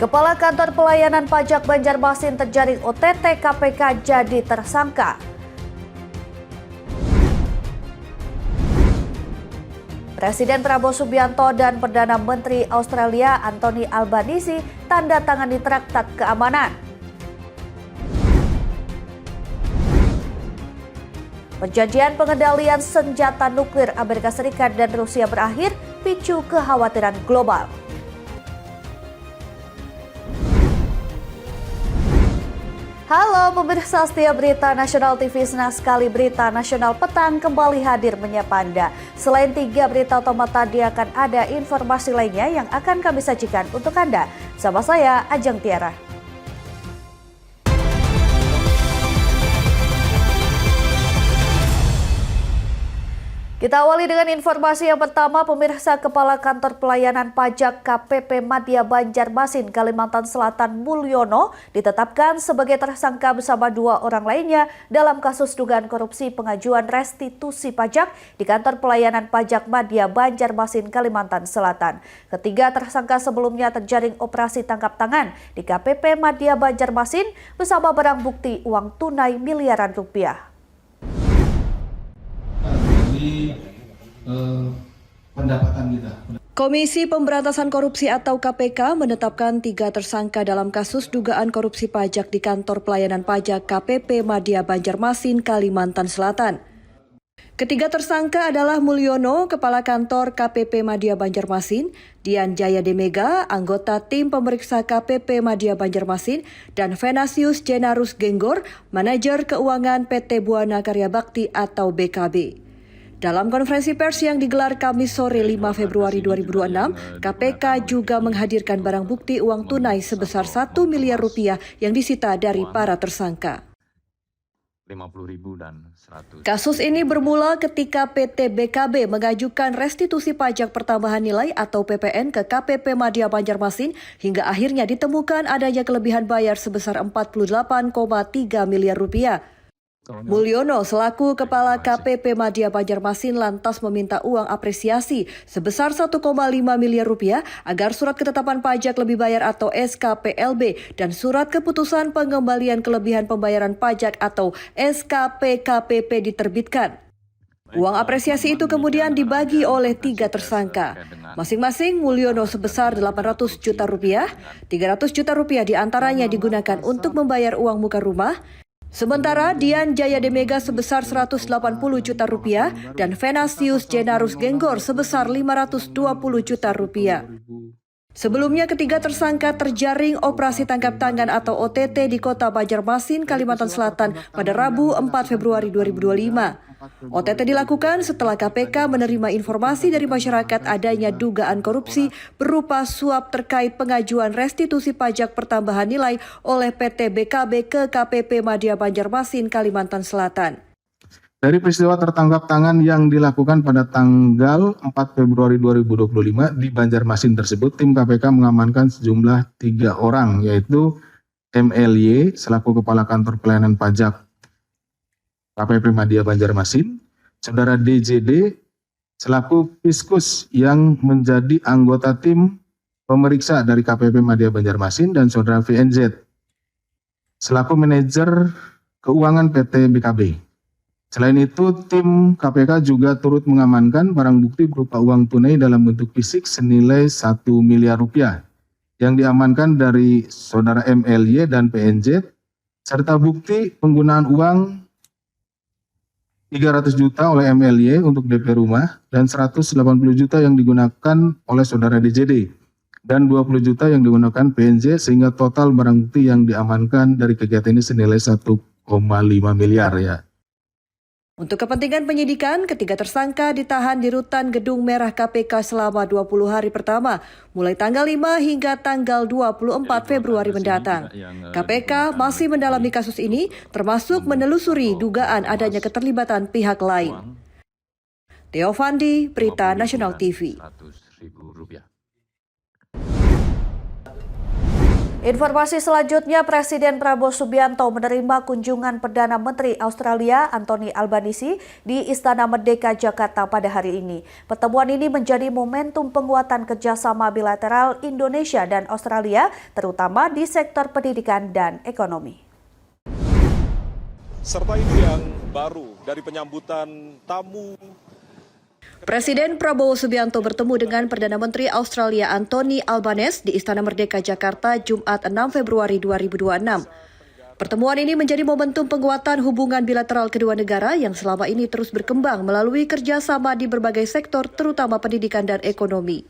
Kepala Kantor Pelayanan Pajak Banjarmasin terjaring OTT KPK jadi tersangka. Presiden Prabowo Subianto dan Perdana Menteri Australia Anthony Albanese tanda tangani traktat keamanan. Perjanjian pengendalian senjata nuklir Amerika Serikat dan Rusia berakhir, picu kekhawatiran global. Halo pemirsa setia Berita Nasional TV, senang sekali Berita Nasional Petang kembali hadir menyapa Anda. Selain 3 berita utama tadi, akan ada informasi lainnya yang akan kami sajikan untuk Anda. Sama saya, Ajeng Tiara. Kita awali dengan informasi yang pertama, pemirsa. Kepala Kantor Pelayanan Pajak KPP Madya Banjarmasin, Kalimantan Selatan Mulyono ditetapkan sebagai tersangka bersama 2 orang lainnya dalam kasus dugaan korupsi pengajuan restitusi pajak di Kantor Pelayanan Pajak Madya Banjarmasin, Kalimantan Selatan. Ketiga tersangka sebelumnya terjaring operasi tangkap tangan di KPP Madya Banjarmasin bersama barang bukti uang tunai miliaran rupiah. Pendapatan kita. Komisi Pemberantasan Korupsi atau KPK menetapkan 3 tersangka dalam kasus dugaan korupsi pajak di Kantor Pelayanan Pajak KPP Madya Banjarmasin, Kalimantan Selatan. Ketiga tersangka adalah Mulyono, Kepala Kantor KPP Madya Banjarmasin, Dian Jaya Demega, anggota tim pemeriksa KPP Madya Banjarmasin, dan Venasius Jenarus Genggor, manajer keuangan PT Buana Karya Bakti atau BKB. Dalam konferensi pers yang digelar Kamis sore 5 Februari 2026, KPK juga menghadirkan barang bukti uang tunai sebesar 1 miliar rupiah yang disita dari para tersangka. Kasus ini bermula ketika PT BKB mengajukan restitusi pajak pertambahan nilai atau PPN ke KPP Madya Banjarmasin hingga akhirnya ditemukan adanya kelebihan bayar sebesar 48,3 miliar rupiah. Mulyono selaku Kepala KPP Madya Banjarmasin lantas meminta uang apresiasi sebesar 1,5 miliar rupiah agar surat ketetapan pajak lebih bayar atau SKPLB dan surat keputusan pengembalian kelebihan pembayaran pajak atau SKPKPP diterbitkan. Uang apresiasi itu kemudian dibagi oleh 3 tersangka. Masing-masing Mulyono sebesar 800 juta rupiah, 300 juta rupiah diantaranya digunakan untuk membayar uang muka rumah, sementara Dian Jaya Demega sebesar 180 juta rupiah dan Venasius Jenarus Genggor sebesar 520 juta rupiah. Sebelumnya ketiga tersangka terjaring operasi tangkap tangan atau OTT di Kota Banjarmasin, Kalimantan Selatan pada Rabu 4 Februari 2025. OTT dilakukan setelah KPK menerima informasi dari masyarakat adanya dugaan korupsi berupa suap terkait pengajuan restitusi pajak pertambahan nilai oleh PT BKB ke KPP Madya Banjarmasin, Kalimantan Selatan. Dari peristiwa tertangkap tangan yang dilakukan pada tanggal 4 Februari 2025 di Banjarmasin tersebut, tim KPK mengamankan sejumlah 3 orang, yaitu MLY selaku Kepala Kantor Pelayanan Pajak KPP Madya Banjarmasin, Saudara DJD selaku Fiskus yang menjadi anggota tim pemeriksa dari KPP Madya Banjarmasin, dan Saudara VNZ selaku manajer keuangan PT BKB. Selain itu, tim KPK juga turut mengamankan barang bukti berupa uang tunai dalam bentuk fisik senilai 1 miliar rupiah yang diamankan dari Saudara MLY dan PNZ, serta bukti penggunaan uang 300 juta oleh MLY untuk DP rumah dan 180 juta yang digunakan oleh Saudara DJD dan 20 juta yang digunakan PNZ, sehingga total barang bukti yang diamankan dari kegiatan ini senilai 1,5 miliar ya. Untuk kepentingan penyidikan, ketiga tersangka ditahan di Rutan Gedung Merah KPK selama 20 hari pertama, mulai tanggal 5 hingga tanggal 24 Februari mendatang. KPK masih mendalami kasus ini, termasuk menelusuri dugaan adanya keterlibatan pihak lain. Theo Fandi, Berita Nasional TV. Informasi selanjutnya, Presiden Prabowo Subianto menerima kunjungan Perdana Menteri Australia Anthony Albanese di Istana Merdeka Jakarta pada hari ini. Pertemuan ini menjadi momentum penguatan kerjasama bilateral Indonesia dan Australia, terutama di sektor pendidikan dan ekonomi. Serta ini yang baru dari penyambutan tamu. Presiden Prabowo Subianto bertemu dengan Perdana Menteri Australia Anthony Albanese di Istana Merdeka Jakarta Jumat 6 Februari 2026. Pertemuan ini menjadi momentum penguatan hubungan bilateral kedua negara yang selama ini terus berkembang melalui kerjasama di berbagai sektor, terutama pendidikan dan ekonomi.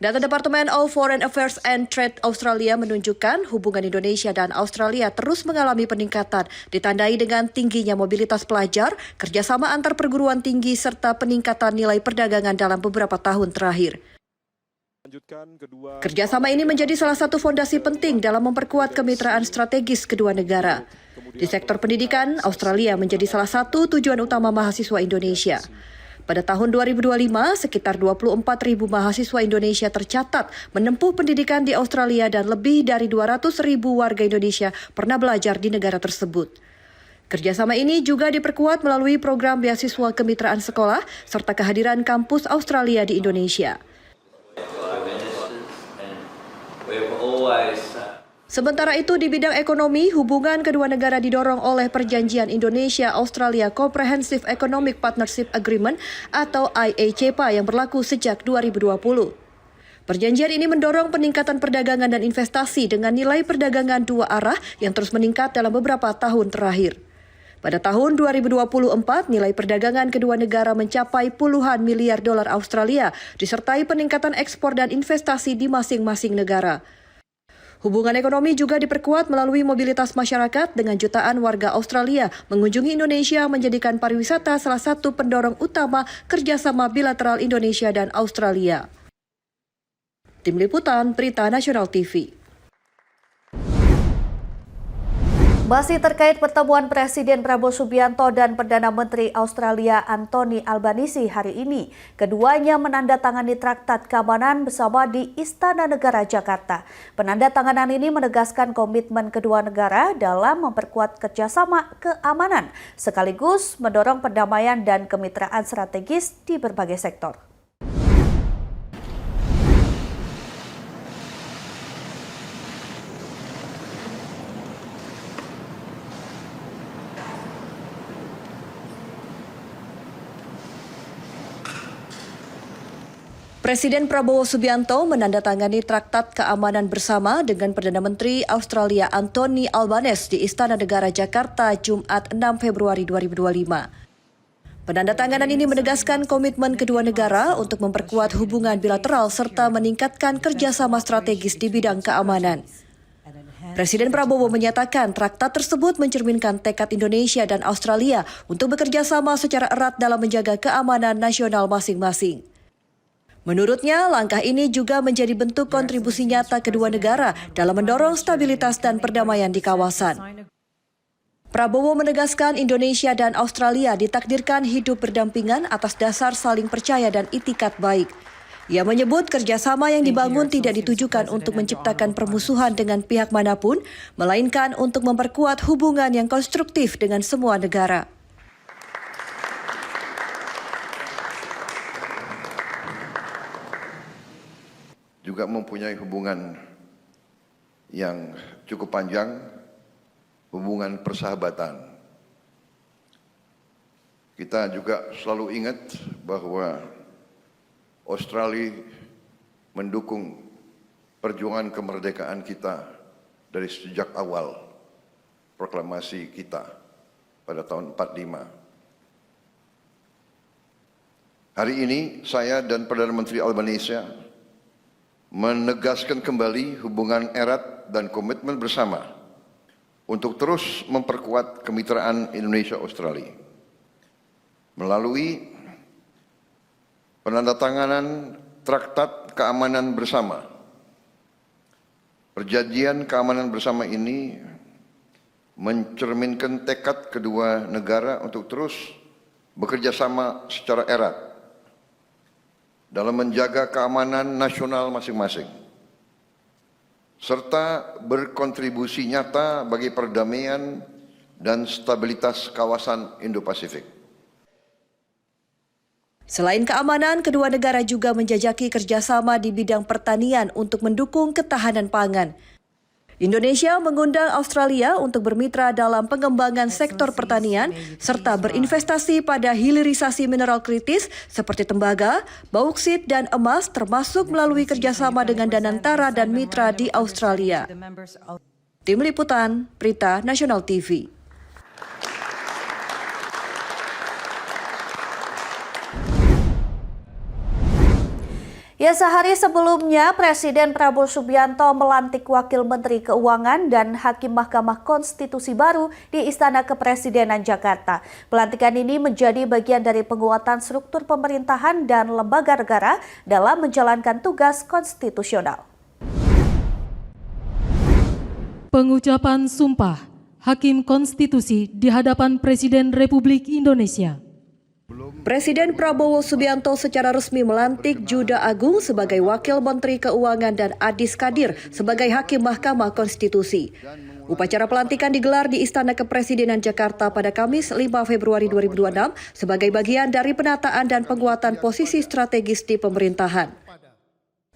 Data Departemen of Foreign Affairs and Trade Australia menunjukkan hubungan Indonesia dan Australia terus mengalami peningkatan, ditandai dengan tingginya mobilitas pelajar, kerjasama antar perguruan tinggi, serta peningkatan nilai perdagangan dalam beberapa tahun terakhir. Kerjasama ini menjadi salah satu fondasi penting dalam memperkuat kemitraan strategis kedua negara. Di sektor pendidikan, Australia menjadi salah satu tujuan utama mahasiswa Indonesia. Pada tahun 2025, sekitar 24.000 mahasiswa Indonesia tercatat menempuh pendidikan di Australia dan lebih dari 200.000 warga Indonesia pernah belajar di negara tersebut. Kerjasama ini juga diperkuat melalui program beasiswa kemitraan sekolah serta kehadiran kampus Australia di Indonesia. Sementara itu, di bidang ekonomi, hubungan kedua negara didorong oleh Perjanjian Indonesia-Australia Comprehensive Economic Partnership Agreement atau IECPA yang berlaku sejak 2020. Perjanjian ini mendorong peningkatan perdagangan dan investasi dengan nilai perdagangan dua arah yang terus meningkat dalam beberapa tahun terakhir. Pada tahun 2024, nilai perdagangan kedua negara mencapai puluhan miliar dolar Australia, disertai peningkatan ekspor dan investasi di masing-masing negara. Hubungan ekonomi juga diperkuat melalui mobilitas masyarakat dengan jutaan warga Australia mengunjungi Indonesia, menjadikan pariwisata salah satu pendorong utama kerjasama bilateral Indonesia dan Australia. Tim Liputan Berita Nasional TV. Masih terkait pertemuan Presiden Prabowo Subianto dan Perdana Menteri Australia Anthony Albanese hari ini, keduanya menandatangani Traktat Keamanan bersama di Istana Negara Jakarta. Penandatanganan ini menegaskan komitmen kedua negara dalam memperkuat kerjasama keamanan, sekaligus mendorong perdamaian dan kemitraan strategis di berbagai sektor. Presiden Prabowo Subianto menandatangani Traktat Keamanan Bersama dengan Perdana Menteri Australia Anthony Albanese di Istana Negara Jakarta Jumat 6 Februari 2025. Penandatanganan ini menegaskan komitmen kedua negara untuk memperkuat hubungan bilateral serta meningkatkan kerjasama strategis di bidang keamanan. Presiden Prabowo menyatakan traktat tersebut mencerminkan tekad Indonesia dan Australia untuk bekerja sama secara erat dalam menjaga keamanan nasional masing-masing. Menurutnya, langkah ini juga menjadi bentuk kontribusi nyata kedua negara dalam mendorong stabilitas dan perdamaian di kawasan. Prabowo menegaskan Indonesia dan Australia ditakdirkan hidup berdampingan atas dasar saling percaya dan itikat baik. Ia menyebut kerjasama yang dibangun tidak ditujukan untuk menciptakan permusuhan dengan pihak manapun, melainkan untuk memperkuat hubungan yang konstruktif dengan semua negara. Juga mempunyai hubungan yang cukup panjang, hubungan persahabatan. Kita juga selalu ingat bahwa Australia mendukung perjuangan kemerdekaan kita dari sejak awal proklamasi kita pada tahun 45. Hari ini saya dan Perdana Menteri Albanese menegaskan kembali hubungan erat dan komitmen bersama untuk terus memperkuat kemitraan Indonesia-Australia. Melalui penandatanganan Traktat Keamanan Bersama. Perjanjian keamanan bersama ini mencerminkan tekad kedua negara untuk terus bekerja sama secara erat dalam menjaga keamanan nasional masing-masing, serta berkontribusi nyata bagi perdamaian dan stabilitas kawasan Indo-Pasifik. Selain keamanan, kedua negara juga menjajaki kerjasama di bidang pertanian untuk mendukung ketahanan pangan. Indonesia mengundang Australia untuk bermitra dalam pengembangan sektor pertanian serta berinvestasi pada hilirisasi mineral kritis seperti tembaga, bauksit, dan emas termasuk melalui kerjasama dengan Danantara dan mitra di Australia. Tim Liputan, Berita Nasional TV. Ya, sehari sebelumnya Presiden Prabowo Subianto melantik Wakil Menteri Keuangan dan Hakim Mahkamah Konstitusi baru di Istana Kepresidenan Jakarta. Pelantikan ini menjadi bagian dari penguatan struktur pemerintahan dan lembaga negara dalam menjalankan tugas konstitusional. Pengucapan Sumpah Hakim Konstitusi di hadapan Presiden Republik Indonesia. Presiden Prabowo Subianto secara resmi melantik Juda Agung sebagai Wakil Menteri Keuangan dan Adis Kadir sebagai Hakim Mahkamah Konstitusi. Upacara pelantikan digelar di Istana Kepresidenan Jakarta pada Kamis 5 Februari 2026 sebagai bagian dari penataan dan penguatan posisi strategis di pemerintahan.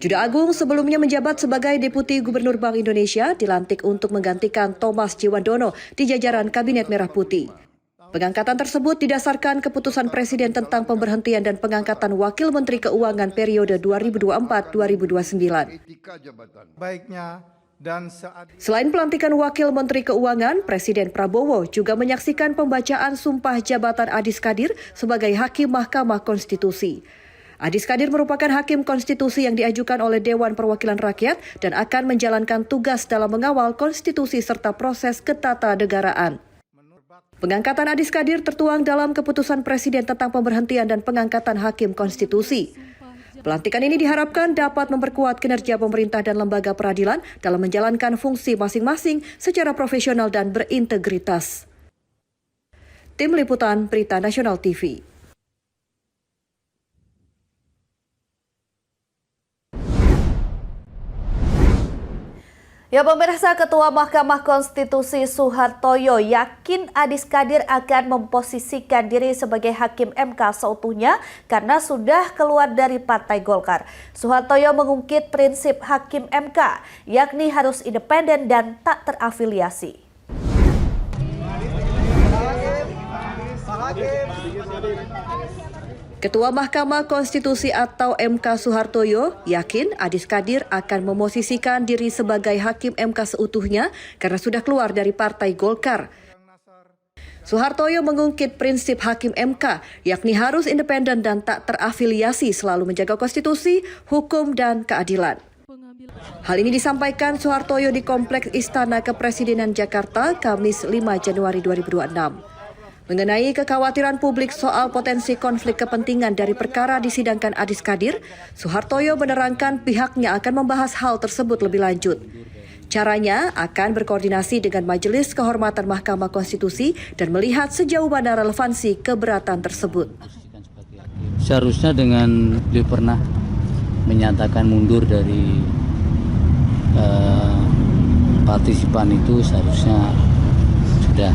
Juda Agung sebelumnya menjabat sebagai Deputi Gubernur Bank Indonesia, dilantik untuk menggantikan Thomas Jiwandono di jajaran Kabinet Merah Putih. Pengangkatan tersebut didasarkan keputusan Presiden tentang pemberhentian dan pengangkatan Wakil Menteri Keuangan periode 2024-2029. Selain pelantikan Wakil Menteri Keuangan, Presiden Prabowo juga menyaksikan pembacaan Sumpah Jabatan Adis Kadir sebagai Hakim Mahkamah Konstitusi. Adis Kadir merupakan Hakim Konstitusi yang diajukan oleh Dewan Perwakilan Rakyat dan akan menjalankan tugas dalam mengawal konstitusi serta proses ketatanegaraan. Pengangkatan Adis Kadir tertuang dalam keputusan Presiden tentang pemberhentian dan pengangkatan Hakim Konstitusi. Pelantikan ini diharapkan dapat memperkuat kinerja pemerintah dan lembaga peradilan dalam menjalankan fungsi masing-masing secara profesional dan berintegritas. Tim Liputan Berita Nasional TV. Ya, pemirsa, Ketua Mahkamah Konstitusi Soehartoyo yakin Adis Kadir akan memposisikan diri sebagai Hakim MK seutuhnya karena sudah keluar dari Partai Golkar. Soehartoyo mengungkit prinsip Hakim MK, yakni harus independen dan tak terafiliasi. Ketua Mahkamah Konstitusi atau MK Soehartoyo yakin Adis Kadir akan memosisikan diri sebagai Hakim MK seutuhnya karena sudah keluar dari Partai Golkar. Soehartoyo mengungkit prinsip Hakim MK, yakni harus independen dan tak terafiliasi, selalu menjaga konstitusi, hukum, dan keadilan. Hal ini disampaikan Soehartoyo di Kompleks Istana Kepresidenan Jakarta, Kamis 5 Januari 2026. Mengenai kekhawatiran publik soal potensi konflik kepentingan dari perkara disidangkan Adis Kadir, Soehartoyo menerangkan pihaknya akan membahas hal tersebut lebih lanjut. Caranya akan berkoordinasi dengan Majelis Kehormatan Mahkamah Konstitusi dan melihat sejauh mana relevansi keberatan tersebut. Seharusnya dengan beliau pernah menyatakan mundur dari partisipan itu, seharusnya sudah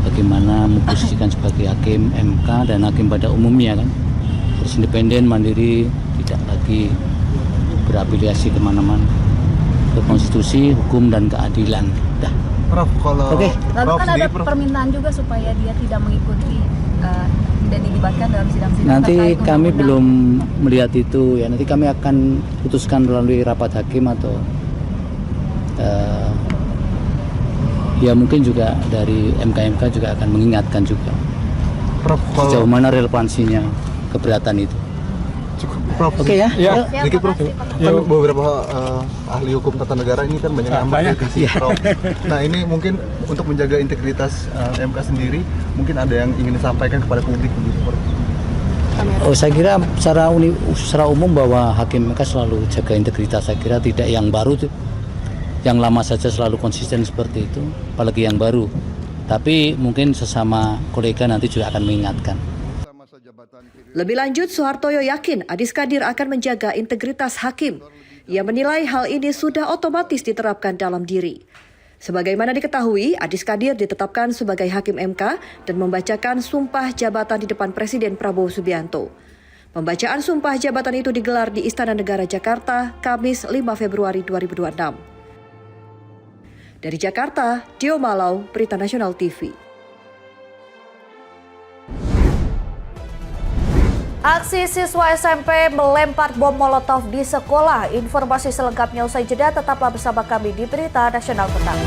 bagaimana memposisikan sebagai Hakim MK dan Hakim pada umumnya kan, harus independen, mandiri, tidak lagi berafiliasi kemana-mana, ke konstitusi, hukum, dan keadilan. Dah. Prof, kalau Oke. Lalu kan ada permintaan juga supaya dia tidak mengikuti, tidak dilibatkan dalam sidang-sidang. Nanti terkait kami undang-undang. belum melihat itu ya. Nanti kami akan putuskan melalui rapat hakim atau ya mungkin juga dari MK juga akan mengingatkan juga Prof, sejauh mana relevansinya keberatan itu. cukup, Prof. Oke ya. Ya, sedikit Prof. Makasih, Pak. Kan beberapa ahli hukum tata negara ini kan banyak yang mengkritisi, Prof. Nah, ini mungkin untuk menjaga integritas MK sendiri, mungkin ada yang ingin disampaikan kepada publik begitu, Prof. Oh, saya kira secara umum bahwa Hakim MK selalu jaga integritas. Saya kira tidak yang baru tuh. Yang lama saja selalu konsisten seperti itu, apalagi yang baru. Tapi mungkin sesama kolega nanti juga akan mengingatkan. Lebih lanjut, Soehartoyo yakin Adis Kadir akan menjaga integritas hakim. Ia menilai hal ini sudah otomatis diterapkan dalam diri. Sebagaimana diketahui, Adis Kadir ditetapkan sebagai Hakim MK dan membacakan sumpah jabatan di depan Presiden Prabowo Subianto. Pembacaan sumpah jabatan itu digelar di Istana Negara Jakarta, Kamis 5 Februari 2026. Dari Jakarta, Dio Malau, Berita Nasional TV. Aksi siswa SMP melempar bom Molotov di sekolah. Informasi selengkapnya usai jeda, tetaplah bersama kami di Berita Nasional Petang.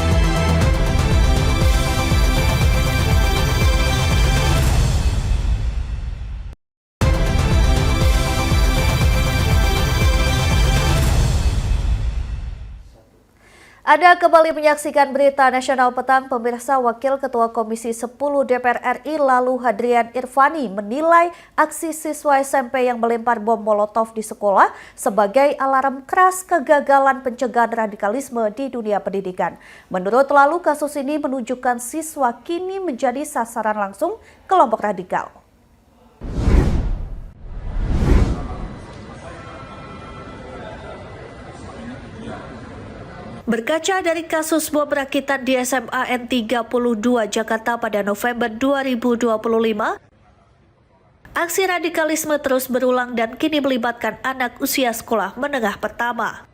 Anda kembali menyaksikan Berita Nasional Petang. Pemirsa, Wakil Ketua Komisi 10 DPR RI Lalu Hadrian Irvani menilai aksi siswa SMP yang melempar bom Molotov di sekolah sebagai alarm keras kegagalan pencegahan radikalisme di dunia pendidikan. Menurut Lalu, kasus ini menunjukkan siswa kini menjadi sasaran langsung kelompok radikal. Berkaca dari kasus bom rakitan di SMA N32 Jakarta pada November 2025, aksi radikalisme terus berulang dan kini melibatkan anak usia sekolah menengah pertama.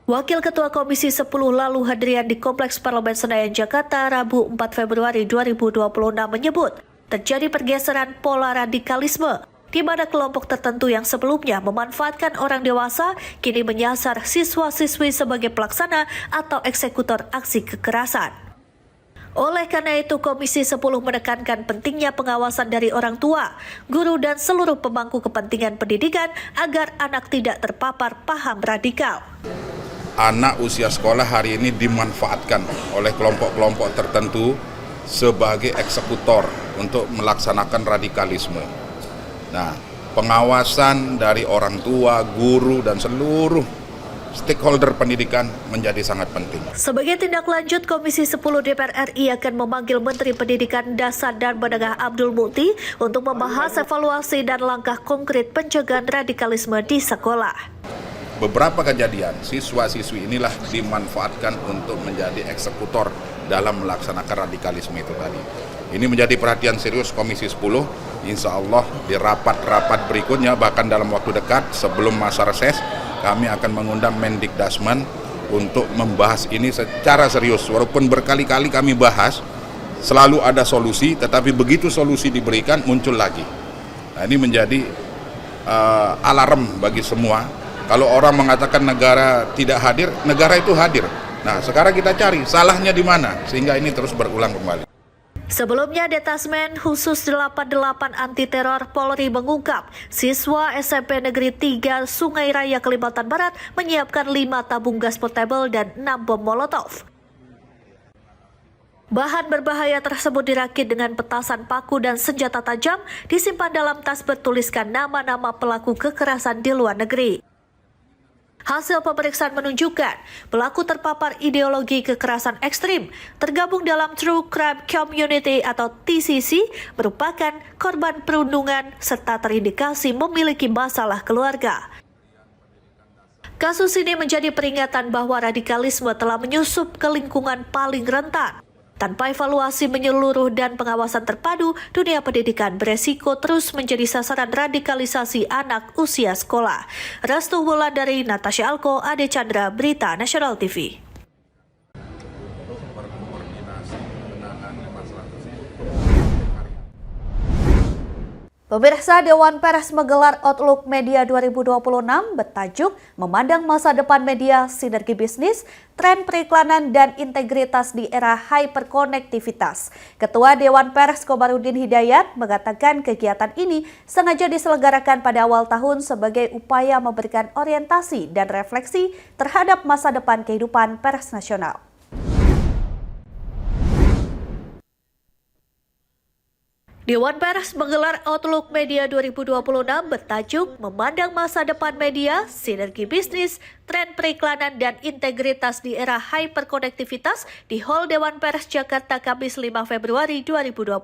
Wakil Ketua Komisi 10 Lalu Hadrian di Kompleks Parlemen Senayan Jakarta Rabu 4 Februari 2026 menyebut terjadi pergeseran pola radikalisme di mana kelompok tertentu yang sebelumnya memanfaatkan orang dewasa kini menyasar siswa-siswi sebagai pelaksana atau eksekutor aksi kekerasan. Oleh karena itu, Komisi 10 menekankan pentingnya pengawasan dari orang tua, guru, dan seluruh pemangku kepentingan pendidikan agar anak tidak terpapar paham radikal. Anak usia sekolah hari ini dimanfaatkan oleh kelompok-kelompok tertentu sebagai eksekutor untuk melaksanakan radikalisme. Nah, pengawasan dari orang tua, guru, dan seluruh stakeholder pendidikan menjadi sangat penting. Sebagai tindak lanjut, Komisi 10 DPR RI akan memanggil Menteri Pendidikan Dasar dan Menengah Abdul Mukti untuk membahas evaluasi dan langkah konkret pencegahan radikalisme di sekolah. Beberapa kejadian, siswa-siswi inilah dimanfaatkan untuk menjadi eksekutor dalam melaksanakan radikalisme itu tadi. Ini menjadi perhatian serius Komisi 10, insya Allah di rapat-rapat berikutnya, bahkan dalam waktu dekat sebelum masa reses, kami akan mengundang Mendikdasmen untuk membahas ini secara serius. Walaupun berkali-kali kami bahas, selalu ada solusi, tetapi begitu solusi diberikan, muncul lagi. Nah, ini menjadi alarm bagi semua. Kalau orang mengatakan negara tidak hadir, negara itu hadir. Nah, sekarang kita cari salahnya di mana, sehingga ini terus berulang kembali. Sebelumnya, Detasmen Khusus 88 Anti Teror Polri mengungkap siswa SMP Negeri 3 Sungai Raya Kalimantan Barat menyiapkan 5 tabung gas portable dan 6 bom Molotov. Bahan berbahaya tersebut dirakit dengan petasan paku dan senjata tajam, disimpan dalam tas bertuliskan nama-nama pelaku kekerasan di luar negeri. Hasil pemeriksaan menunjukkan pelaku terpapar ideologi kekerasan ekstrim, tergabung dalam True Crime Community atau TCC, merupakan korban perundungan serta terindikasi memiliki masalah keluarga. Kasus ini menjadi peringatan bahwa radikalisme telah menyusup ke lingkungan paling rentan. Tanpa evaluasi menyeluruh dan pengawasan terpadu, dunia pendidikan beresiko terus menjadi sasaran radikalisasi anak usia sekolah. Restu Wulandari, Natasha Alko, Ade Chandra, Berita Nasional TV. Pemirsa, Dewan Pers menggelar Outlook Media 2026 bertajuk Memandang Masa Depan Media, Sinergi Bisnis, Tren Periklanan, dan Integritas di Era Hyperkonektivitas. Ketua Dewan Pers Komarudin Hidayat mengatakan kegiatan ini sengaja diselenggarakan pada awal tahun sebagai upaya memberikan orientasi dan refleksi terhadap masa depan kehidupan pers nasional. Dewan Pers menggelar Outlook Media 2026 bertajuk Memandang Masa Depan Media, Sinergi Bisnis, Tren Periklanan, dan Integritas di Era Hyperkonektivitas di Hall Dewan Pers Jakarta Kamis 5 Februari 2026.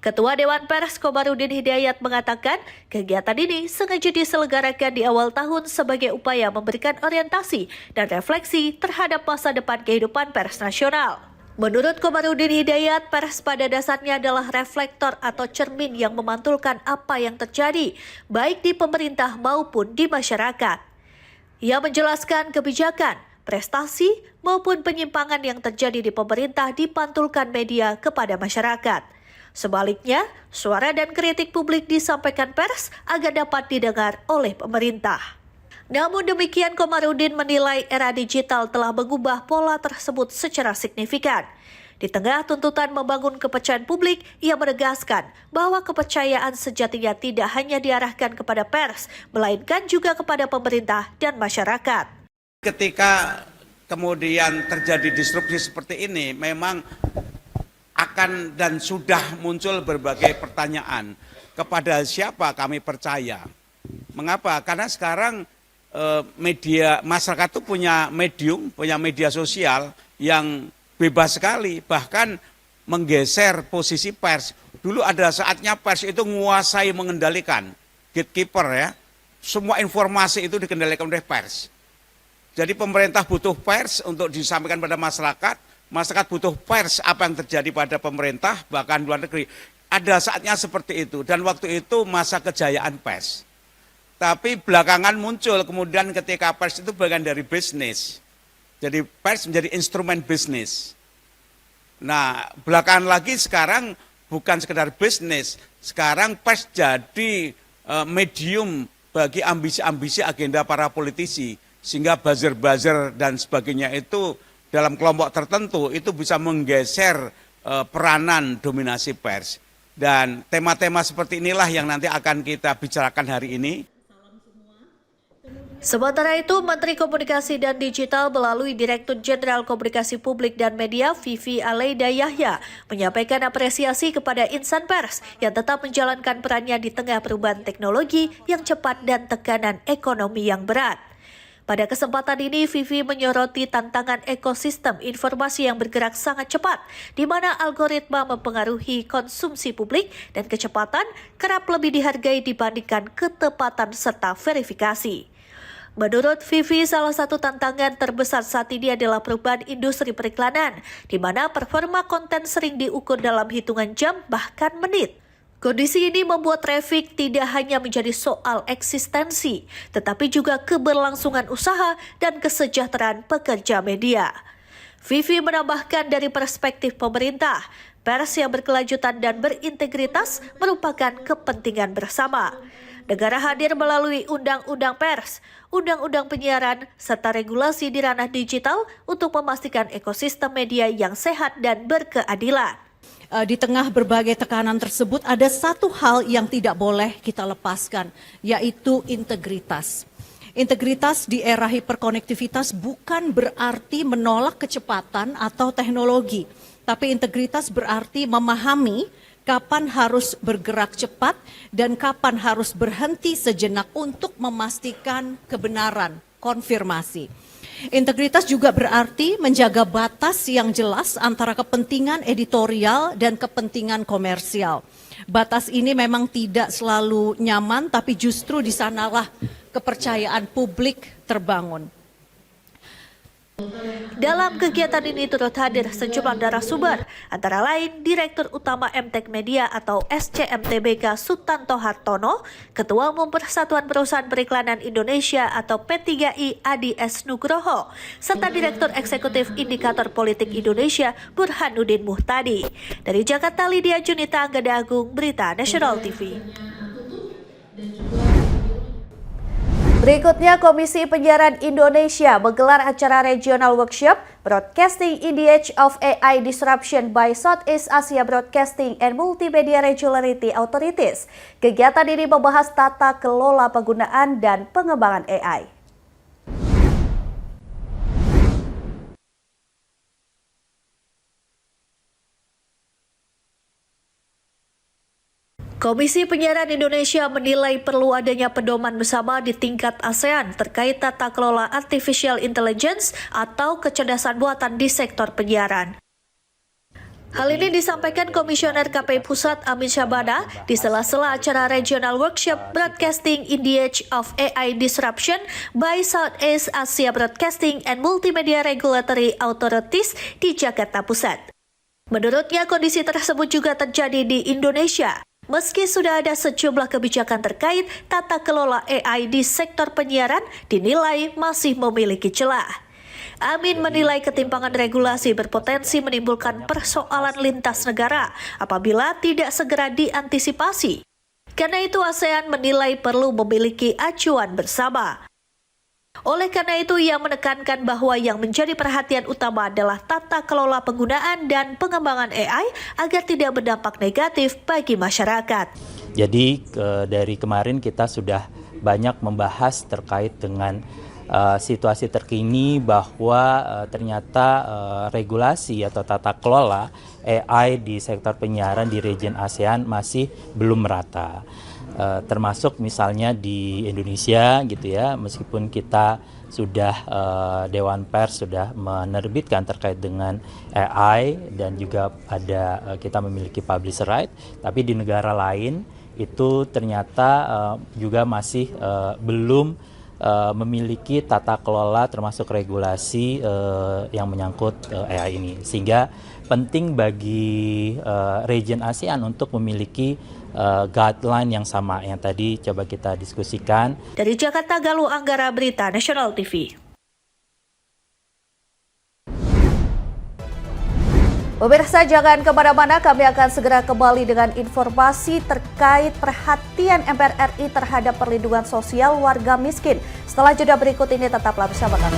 Ketua Dewan Pers Komarudin Hidayat mengatakan kegiatan ini sengaja diselenggarakan di awal tahun sebagai upaya memberikan orientasi dan refleksi terhadap masa depan kehidupan pers nasional. Menurut Komarudin Hidayat, pers pada dasarnya adalah reflektor atau cermin yang memantulkan apa yang terjadi, baik di pemerintah maupun di masyarakat. Ia menjelaskan kebijakan, prestasi, maupun penyimpangan yang terjadi di pemerintah dipantulkan media kepada masyarakat. Sebaliknya, suara dan kritik publik disampaikan pers agar dapat didengar oleh pemerintah. Namun demikian, Komarudin menilai era digital telah mengubah pola tersebut secara signifikan. Di tengah tuntutan membangun kepercayaan publik, ia menegaskan bahwa kepercayaan sejatinya tidak hanya diarahkan kepada pers, melainkan juga kepada pemerintah dan masyarakat. Ketika kemudian terjadi disrupsi seperti ini, memang akan dan sudah muncul berbagai pertanyaan kepada siapa kami percaya. Mengapa? Karena sekarang media masyarakat itu punya medium, punya media sosial yang bebas sekali, bahkan menggeser posisi pers. Dulu ada saatnya pers itu menguasai, mengendalikan, gatekeeper ya. Semua informasi itu dikendalikan oleh pers. Jadi pemerintah butuh pers untuk disampaikan pada masyarakat. Masyarakat butuh pers apa yang terjadi pada pemerintah, bahkan luar negeri. Ada saatnya seperti itu, dan waktu itu masa kejayaan pers. Tapi belakangan muncul kemudian ketika pers itu bagian dari bisnis. Jadi pers menjadi instrumen bisnis. Nah, belakangan lagi sekarang bukan sekedar bisnis. Sekarang pers jadi medium bagi ambisi-ambisi agenda para politisi. Sehingga buzzer-buzzer dan sebagainya itu dalam kelompok tertentu itu bisa menggeser peranan dominasi pers. Dan tema-tema seperti inilah yang nanti akan kita bicarakan hari ini. Sementara itu, Menteri Komunikasi dan Digital melalui Direktur Jenderal Komunikasi Publik dan Media Vivi Aleida Yahya menyampaikan apresiasi kepada insan pers yang tetap menjalankan perannya di tengah perubahan teknologi yang cepat dan tekanan ekonomi yang berat. Pada kesempatan ini, Vivi menyoroti tantangan ekosistem informasi yang bergerak sangat cepat, di mana algoritma mempengaruhi konsumsi publik dan kecepatan kerap lebih dihargai dibandingkan ketepatan serta verifikasi. Menurut Vivi, salah satu tantangan terbesar saat ini adalah perubahan industri periklanan, di mana performa konten sering diukur dalam hitungan jam bahkan menit. Kondisi ini membuat traffic tidak hanya menjadi soal eksistensi, tetapi juga keberlangsungan usaha dan kesejahteraan pekerja media. Vivi menambahkan dari perspektif pemerintah, pers yang berkelanjutan dan berintegritas merupakan kepentingan bersama. Negara hadir melalui Undang-Undang Pers, Undang-Undang Penyiaran, serta regulasi di ranah digital untuk memastikan ekosistem media yang sehat dan berkeadilan. Di tengah berbagai tekanan tersebut ada satu hal yang tidak boleh kita lepaskan, yaitu integritas. Integritas di era hiperkonektivitas bukan berarti menolak kecepatan atau teknologi, tapi integritas berarti memahami kapan harus bergerak cepat dan kapan harus berhenti sejenak untuk memastikan kebenaran, konfirmasi. Integritas juga berarti menjaga batas yang jelas antara kepentingan editorial dan kepentingan komersial. Batas ini memang tidak selalu nyaman, tapi justru di sanalah kepercayaan publik terbangun. Dalam kegiatan ini turut hadir sejumlah narasumber, antara lain Direktur Utama MTek Media atau SCMTBK Sutanto Hartono, Ketua Umum Persatuan Perusahaan Periklanan Indonesia atau P3I Adi S. Nugroho, serta Direktur Eksekutif Indikator Politik Indonesia Burhanuddin Muhtadi. Dari Jakarta, Lydia Junita Anggada Agung, Berita Nasional TV. Berikutnya, Komisi Penyiaran Indonesia menggelar acara regional workshop Broadcasting in the Age of AI Disruption by Southeast Asia Broadcasting and Multimedia Regulatory Authorities. Kegiatan ini membahas tata kelola penggunaan dan pengembangan AI. Komisi Penyiaran Indonesia menilai perlu adanya pedoman bersama di tingkat ASEAN terkait tata kelola artificial intelligence atau kecerdasan buatan di sektor penyiaran. Hal ini disampaikan Komisioner KPI Pusat Amin Syabana di sela-sela acara Regional Workshop Broadcasting in the Age of AI Disruption by Southeast Asia Broadcasting and Multimedia Regulatory Authorities di Jakarta Pusat. Menurutnya, kondisi tersebut juga terjadi di Indonesia. Meski sudah ada sejumlah kebijakan terkait tata kelola AI di sektor penyiaran, dinilai masih memiliki celah. Amin menilai ketimpangan regulasi berpotensi menimbulkan persoalan lintas negara apabila tidak segera diantisipasi. Karena itu ASEAN menilai perlu memiliki acuan bersama. Oleh karena itu, ia menekankan bahwa yang menjadi perhatian utama adalah tata kelola penggunaan dan pengembangan AI agar tidak berdampak negatif bagi masyarakat. Jadi dari kemarin kita sudah banyak membahas terkait dengan situasi terkini bahwa ternyata regulasi atau tata kelola AI di sektor penyiaran di region ASEAN masih belum merata. Termasuk misalnya di Indonesia gitu ya, meskipun kita sudah Dewan Pers sudah menerbitkan terkait dengan AI dan juga ada kita memiliki publisher right, tapi di negara lain itu ternyata juga masih belum memiliki tata kelola termasuk regulasi yang menyangkut AI ini, sehingga penting bagi region ASEAN untuk memiliki guideline yang sama yang tadi coba kita diskusikan. Dari Jakarta, Galuh Anggara, Berita Nasional TV. Pemirsa, jangan kemana-mana, kami akan segera kembali dengan informasi terkait perhatian MPR RI terhadap perlindungan sosial warga miskin. Setelah jeda berikut ini, tetaplah bersama kami.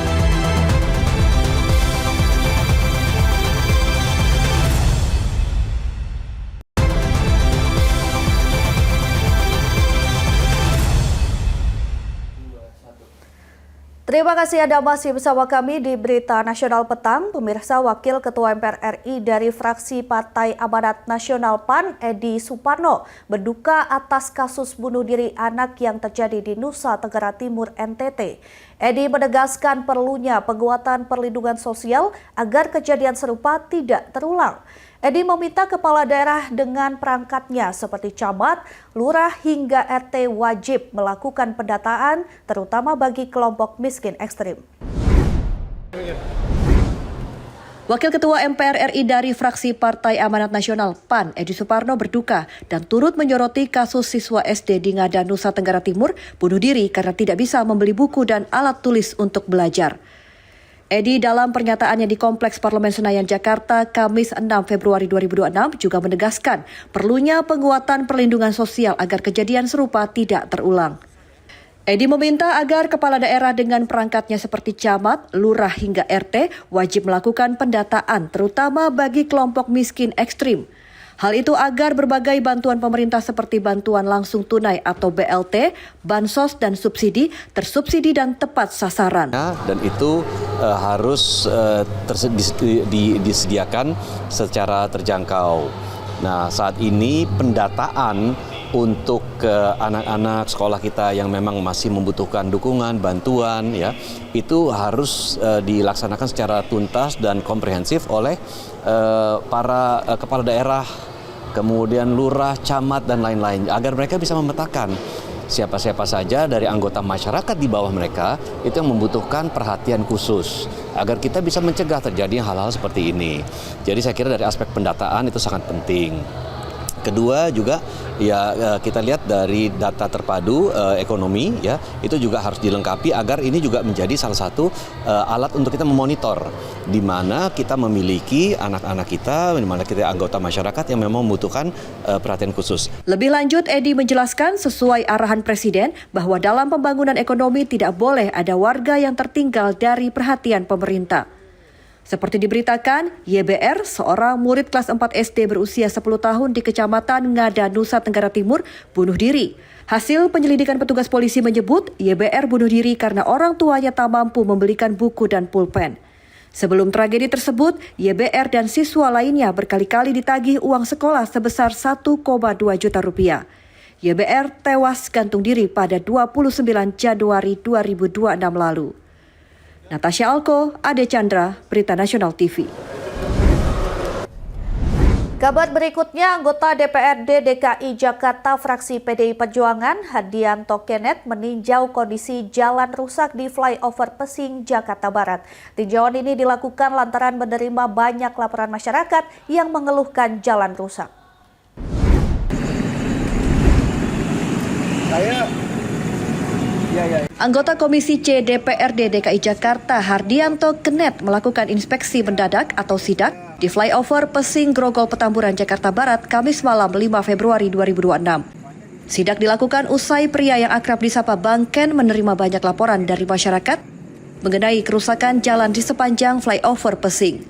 Terima kasih Anda masih bersama kami di Berita Nasional Petang. Pemirsa, Wakil Ketua MPR RI dari fraksi Partai Amanat Nasional PAN, Edi Suparno, berduka atas kasus bunuh diri anak yang terjadi di Nusa Tenggara Timur, NTT. Edi menegaskan perlunya penguatan perlindungan sosial agar kejadian serupa tidak terulang. Edi meminta kepala daerah dengan perangkatnya seperti camat, lurah hingga RT wajib melakukan pendataan terutama bagi kelompok miskin ekstrim. Wakil Ketua MPR RI dari fraksi Partai Amanat Nasional PAN, Edi Suparno, berduka dan turut menyoroti kasus siswa SD di Ngada, Nusa Tenggara Timur bunuh diri karena tidak bisa membeli buku dan alat tulis untuk belajar. Edi dalam pernyataannya di Kompleks Parlemen Senayan, Jakarta, Kamis 6 Februari 2026 juga menegaskan perlunya penguatan perlindungan sosial agar kejadian serupa tidak terulang. Edi meminta agar kepala daerah dengan perangkatnya seperti camat, lurah hingga RT wajib melakukan pendataan terutama bagi kelompok miskin ekstrim. Hal itu agar berbagai bantuan pemerintah seperti bantuan langsung tunai atau BLT, bansos dan subsidi tersubsidi dan tepat sasaran. Dan itu harus disediakan secara terjangkau. Nah, saat ini pendataan untuk anak-anak sekolah kita yang memang masih membutuhkan dukungan, bantuan, ya, itu harus dilaksanakan secara tuntas dan komprehensif oleh para kepala daerah, kemudian lurah, camat, dan lain-lain, agar mereka bisa memetakan siapa-siapa saja dari anggota masyarakat di bawah mereka itu yang membutuhkan perhatian khusus, agar kita bisa mencegah terjadinya hal-hal seperti ini. Jadi saya kira dari aspek pendataan itu sangat penting. Kedua juga ya kita lihat dari data terpadu ekonomi ya, itu juga harus dilengkapi agar ini juga menjadi salah satu alat untuk kita memonitor di mana kita memiliki anak-anak kita, di mana kita anggota masyarakat yang memang membutuhkan perhatian khusus. Lebih lanjut, Edi menjelaskan sesuai arahan Presiden bahwa dalam pembangunan ekonomi tidak boleh ada warga yang tertinggal dari perhatian pemerintah. Seperti diberitakan, YBR, seorang murid kelas 4 SD berusia 10 tahun di Kecamatan Ngada, Nusa Tenggara Timur, bunuh diri. Hasil penyelidikan petugas polisi menyebut YBR bunuh diri karena orang tuanya tak mampu membelikan buku dan pulpen. Sebelum tragedi tersebut, YBR dan siswa lainnya berkali-kali ditagih uang sekolah sebesar 1,2 juta rupiah. YBR tewas gantung diri pada 29 Januari 2026 lalu. Natasha Alko, Ade Chandra, Berita Nasional TV. Kabar berikutnya, anggota DPRD DKI Jakarta fraksi PDI Perjuangan Hardianto Kenneth meninjau kondisi jalan rusak di flyover Pesing, Jakarta Barat. Tinjauan ini dilakukan lantaran menerima banyak laporan masyarakat yang mengeluhkan jalan rusak. Anggota Komisi C DPRD DKI Jakarta Hardianto Kenneth melakukan inspeksi mendadak atau sidak di flyover Pesing Grogol Petamburan Jakarta Barat Kamis malam 5 Februari 2026. Sidak dilakukan usai pria yang akrab disapa Bang Ken menerima banyak laporan dari masyarakat mengenai kerusakan jalan di sepanjang flyover Pesing.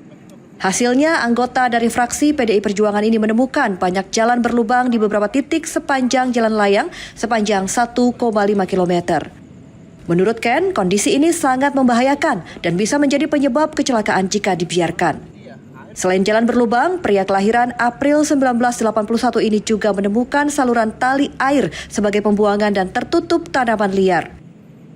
Hasilnya, anggota dari fraksi PDI Perjuangan ini menemukan banyak jalan berlubang di beberapa titik sepanjang jalan layang sepanjang 1,5 km. Menurut Ken, kondisi ini sangat membahayakan dan bisa menjadi penyebab kecelakaan jika dibiarkan. Selain jalan berlubang, pria kelahiran April 1981 ini juga menemukan saluran tali air sebagai pembuangan dan tertutup tanaman liar.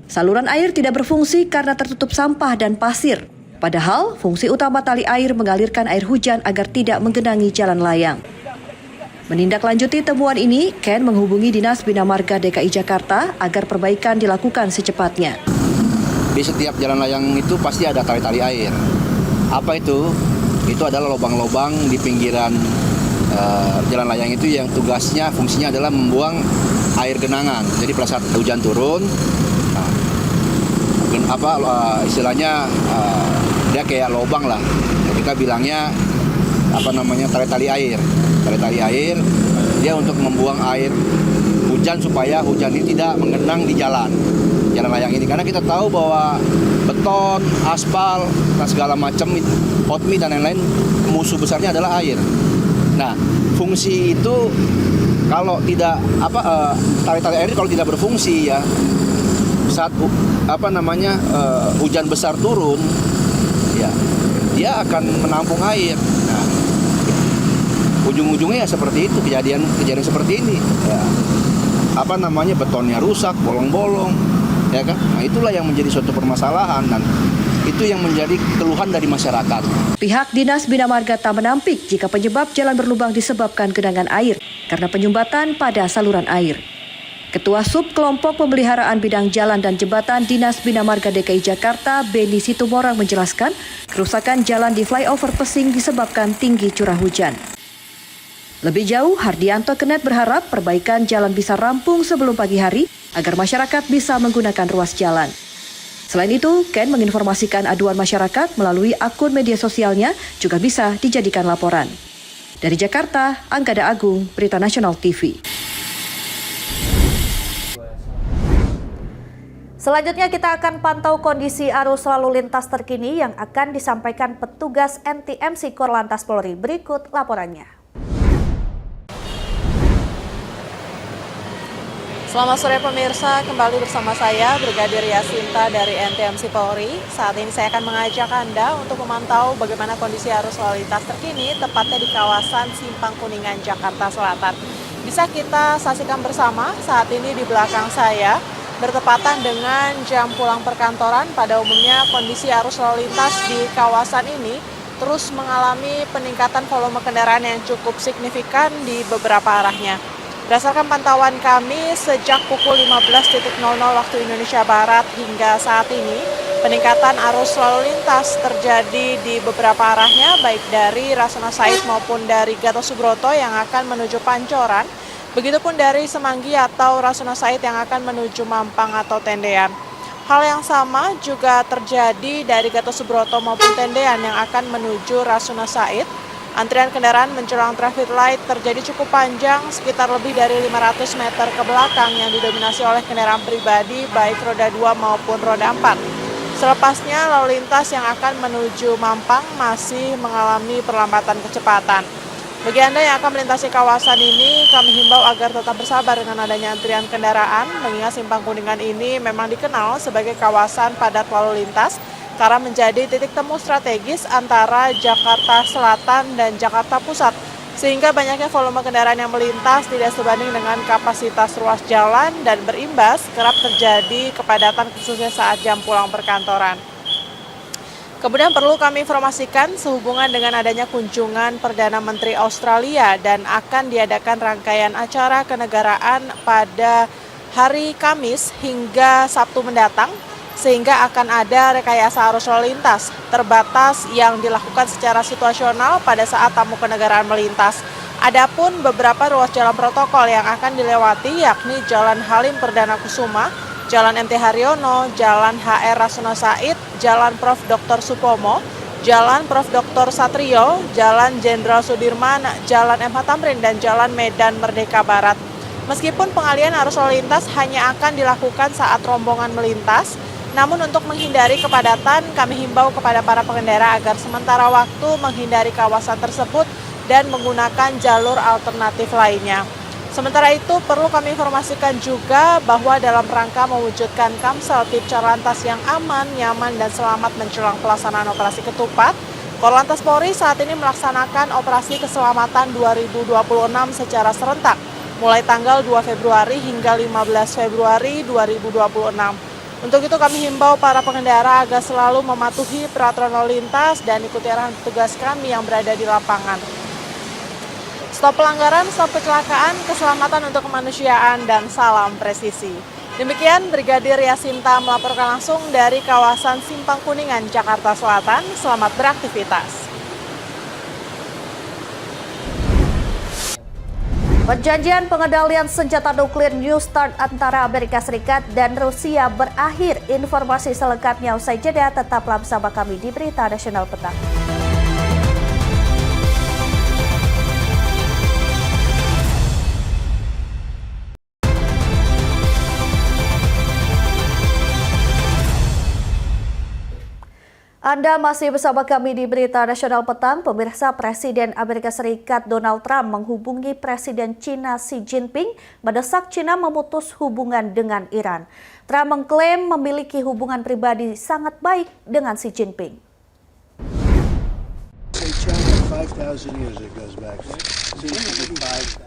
Saluran air tidak berfungsi karena tertutup sampah dan pasir. Padahal, fungsi utama tali air mengalirkan air hujan agar tidak menggenangi jalan layang. Menindaklanjuti temuan ini, Ken menghubungi Dinas Bina Marga DKI Jakarta agar perbaikan dilakukan secepatnya. Di setiap jalan layang itu pasti ada tali-tali air. Apa itu? Itu adalah lubang-lubang di pinggiran jalan layang itu yang tugasnya, fungsinya adalah membuang air genangan. Jadi pada saat hujan turun, istilahnya dia kayak lubang lah. Kita bilangnya tali-tali air. Tali-tali air dia untuk membuang air hujan supaya hujan ini tidak menggenang di jalan layang ini. Karena kita tahu bahwa beton, aspal, dan segala macam hot mix dan lain-lain musuh besarnya adalah air. Nah, fungsi itu kalau tidak tali-tali air kalau tidak berfungsi ya saat hujan besar turun ya dia akan menampung air. Nah, ujung-ujungnya ya seperti itu, kejadian seperti ini ya. Betonnya rusak, bolong-bolong ya kan. Nah, itulah yang menjadi suatu permasalahan dan itu yang menjadi keluhan dari masyarakat. Pihak Dinas Bina Marga tak menampik jika penyebab jalan berlubang disebabkan genangan air karena penyumbatan pada saluran air. Ketua Sub Kelompok Pemeliharaan Bidang Jalan dan Jembatan Dinas Bina Marga DKI Jakarta, Beni Situmorang menjelaskan, kerusakan jalan di flyover Pesing disebabkan tinggi curah hujan. Lebih jauh, Hardianto Kenneth berharap perbaikan jalan bisa rampung sebelum pagi hari agar masyarakat bisa menggunakan ruas jalan. Selain itu, Ken menginformasikan aduan masyarakat melalui akun media sosialnya juga bisa dijadikan laporan. Dari Jakarta, Anggada Agung, Berita Nasional TV. Selanjutnya kita akan pantau kondisi arus lalu lintas terkini yang akan disampaikan petugas NTMC Korlantas Polri. Berikut laporannya. Selamat sore pemirsa, kembali bersama saya Brigadir Yasinta dari NTMC Polri. Saat ini saya akan mengajak Anda untuk memantau bagaimana kondisi arus lalu lintas terkini tepatnya di kawasan Simpang Kuningan, Jakarta Selatan. Bisa kita saksikan bersama saat ini di belakang saya bertepatan dengan jam pulang perkantoran. Pada umumnya kondisi arus lalu lintas di kawasan ini terus mengalami peningkatan volume kendaraan yang cukup signifikan di beberapa arahnya. Berdasarkan pantauan kami, sejak pukul 15.00 waktu Indonesia Barat hingga saat ini, peningkatan arus lalu lintas terjadi di beberapa arahnya, baik dari Rasuna Said maupun dari Gatot Subroto yang akan menuju Pancoran, begitupun dari Semanggi atau Rasuna Said yang akan menuju Mampang atau Tendean. Hal yang sama juga terjadi dari Gatot Subroto maupun Tendean yang akan menuju Rasuna Said. Antrian kendaraan menjelang traffic light terjadi cukup panjang, sekitar lebih dari 500 meter ke belakang yang didominasi oleh kendaraan pribadi baik roda 2 maupun roda 4. Selepasnya lalu lintas yang akan menuju Mampang masih mengalami perlambatan kecepatan. Bagi Anda yang akan melintasi kawasan ini, kami himbau agar tetap bersabar dengan adanya antrian kendaraan, mengingat Simpang Kuningan ini memang dikenal sebagai kawasan padat lalu lintas, karena menjadi titik temu strategis antara Jakarta Selatan dan Jakarta Pusat, sehingga banyaknya volume kendaraan yang melintas tidak sebanding dengan kapasitas ruas jalan dan berimbas kerap terjadi kepadatan khususnya saat jam pulang perkantoran. Kemudian perlu kami informasikan sehubungan dengan adanya kunjungan Perdana Menteri Australia dan akan diadakan rangkaian acara kenegaraan pada hari Kamis hingga Sabtu mendatang, sehingga akan ada rekayasa arus lalu lintas terbatas yang dilakukan secara situasional pada saat tamu kenegaraan melintas. Adapun beberapa ruas jalan protokol yang akan dilewati yakni Jalan Halim Perdana Kusuma, Jalan MT Haryono, Jalan HR Rasuna Said, Jalan Prof. Dr. Supomo, Jalan Prof. Dr. Satrio, Jalan Jenderal Sudirman, Jalan MH Tamrin, dan Jalan Medan Merdeka Barat. Meskipun pengalihan arus lalu lintas hanya akan dilakukan saat rombongan melintas, namun untuk menghindari kepadatan, kami himbau kepada para pengendara agar sementara waktu menghindari kawasan tersebut dan menggunakan jalur alternatif lainnya. Sementara itu, perlu kami informasikan juga bahwa dalam rangka mewujudkan Kamsel Tipcar Lantas yang aman, nyaman, dan selamat menjelang pelaksanaan operasi Ketupat, Korlantas Polri saat ini melaksanakan operasi keselamatan 2026 secara serentak, mulai tanggal 2 Februari hingga 15 Februari 2026. Untuk itu kami himbau para pengendara agar selalu mematuhi peraturan lalu lintas dan ikuti arahan petugas kami yang berada di lapangan. Stop pelanggaran, stop kecelakaan, keselamatan untuk kemanusiaan, dan salam presisi. Demikian Brigadir Yasinta melaporkan langsung dari kawasan Simpang Kuningan, Jakarta Selatan. Selamat beraktivitas. Perjanjian pengendalian senjata nuklir New Start antara Amerika Serikat dan Rusia berakhir. Informasi selengkapnya usai jeda, tetaplah bersama kami di Berita Nasional Petang. Anda masih bersama kami di Berita Nasional Petang. Pemirsa, Presiden Amerika Serikat Donald Trump menghubungi Presiden China Xi Jinping mendesak China memutus hubungan dengan Iran. Trump mengklaim memiliki hubungan pribadi sangat baik dengan Xi Jinping.